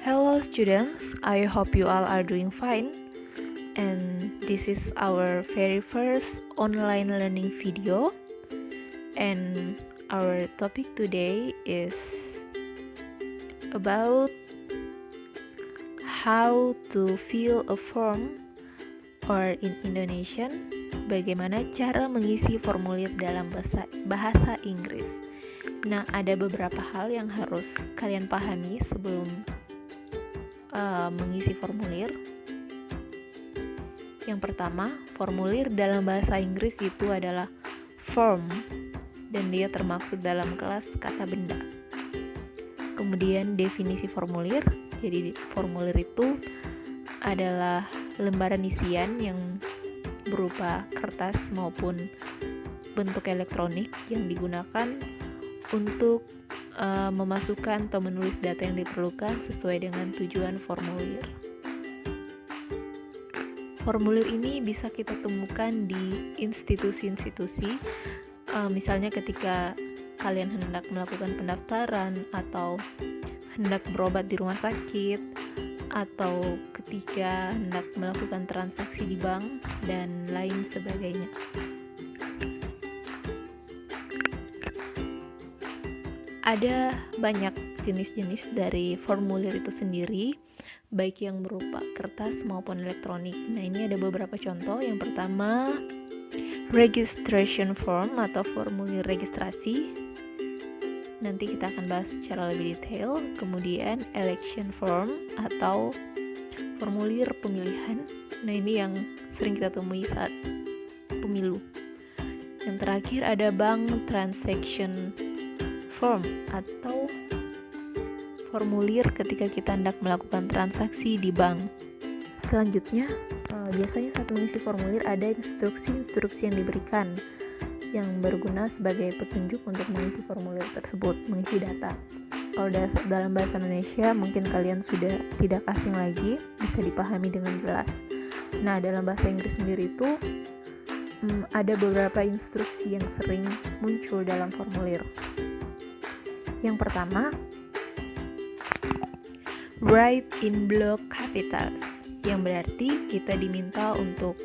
Hello students, I hope you all are doing fine. And this is our very first online learning video. And our topic today is about how to fill a form, or in Indonesian, bagaimana cara mengisi formulir dalam bahasa Inggris. Nah, ada beberapa hal yang harus kalian pahami sebelum mengisi formulir. Yang pertama, formulir dalam bahasa Inggris itu adalah form, dan dia termaksud dalam kelas kata benda. Kemudian definisi formulir, jadi formulir itu adalah lembaran isian yang berupa kertas maupun bentuk elektronik yang digunakan untuk memasukkan atau menulis data yang diperlukan sesuai dengan tujuan formulir. Formulir ini bisa kita temukan di institusi-institusi, misalnya ketika kalian hendak melakukan pendaftaran atau hendak berobat di rumah sakit, atau ketika hendak melakukan transaksi di bank, dan lain sebagainya. Ada banyak jenis-jenis dari formulir itu sendiri, baik yang berupa kertas maupun elektronik. Nah, ini ada beberapa contoh. Yang pertama, registration form atau formulir registrasi. Nanti kita akan bahas secara lebih detail. Kemudian election form atau formulir pemilihan. Nah, ini yang sering kita temui saat pemilu. Yang terakhir ada bank transaction form atau formulir ketika kita hendak melakukan transaksi di bank. Selanjutnya, biasanya saat mengisi formulir ada instruksi-instruksi yang diberikan yang berguna sebagai petunjuk untuk mengisi formulir tersebut, mengisi data. Kalau dalam bahasa Indonesia mungkin kalian sudah tidak asing lagi, bisa dipahami dengan jelas. Nah, dalam bahasa Inggris sendiri itu ada beberapa instruksi yang sering muncul dalam formulir. Yang pertama, write in block capitals, yang berarti kita diminta untuk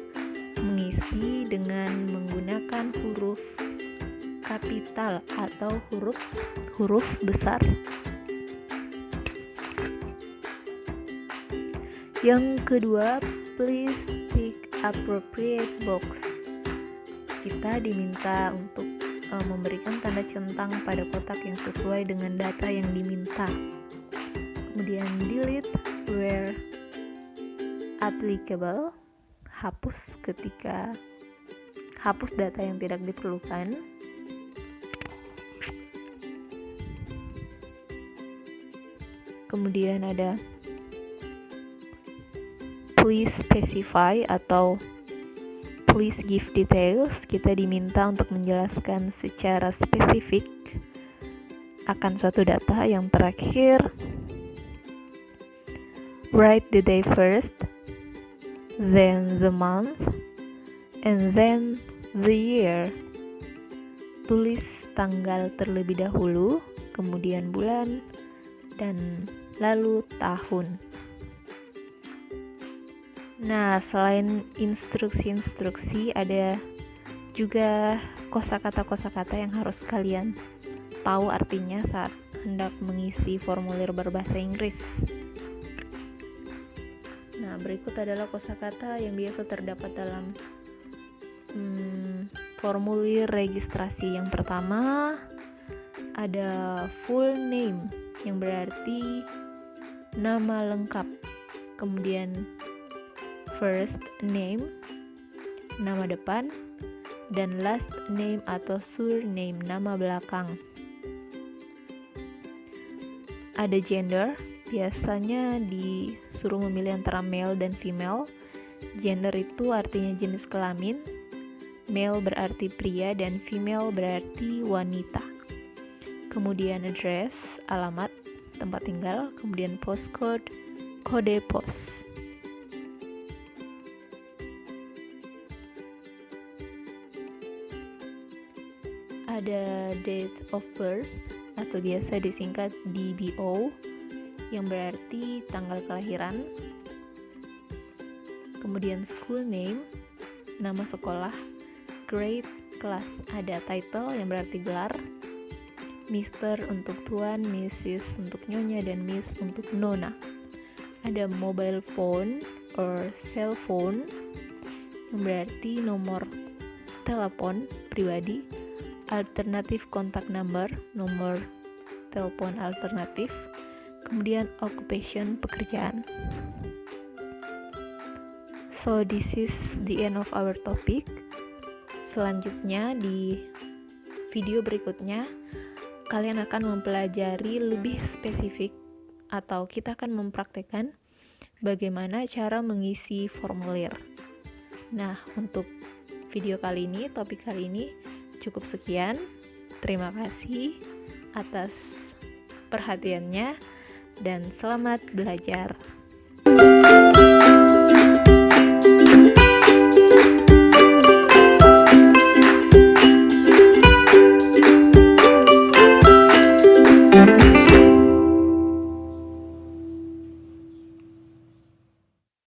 mengisi dengan menggunakan huruf kapital atau huruf besar. Yang kedua, please tick appropriate box. Kita diminta untuk memberikan tanda centang pada kotak yang sesuai dengan data yang diminta. Kemudian delete where applicable, hapus data yang tidak diperlukan. Kemudian ada please specify atau please give details. Kita diminta untuk menjelaskan secara spesifik akan suatu data. Yang terakhir, write the day first, then the month, and then the year. Tulis tanggal terlebih dahulu, kemudian bulan, dan lalu tahun. Nah, selain instruksi-instruksi, ada juga kosakata-kosakata yang harus kalian tahu artinya saat hendak mengisi formulir berbahasa Inggris. Nah, berikut adalah kosakata yang biasa terdapat dalam formulir registrasi. Yang pertama, ada full name, yang berarti nama lengkap. Kemudian first name, nama depan, dan last name atau surname, nama belakang. Ada gender, biasanya disuruh memilih antara male dan female. Gender itu artinya jenis kelamin. Male berarti pria dan female berarti wanita. Kemudian address, alamat, tempat tinggal. Kemudian postcode, kode pos. Ada date of birth atau biasa disingkat DBO, yang berarti tanggal kelahiran. Kemudian school name, nama sekolah. Grade, kelas. Ada title yang berarti gelar. Mister untuk tuan, Mrs untuk nyonya, dan Miss untuk nona. Ada mobile phone or cell phone yang berarti nomor telepon pribadi. Alternative contact number, nomor telepon alternatif. Kemudian occupation, pekerjaan. So this is the end of our topic. Selanjutnya di video berikutnya kalian akan mempelajari lebih spesifik atau kita akan mempraktekkan bagaimana cara mengisi formulir. Nah, untuk video kali ini, topik kali ini cukup sekian. Terima kasih atas perhatiannya dan selamat belajar.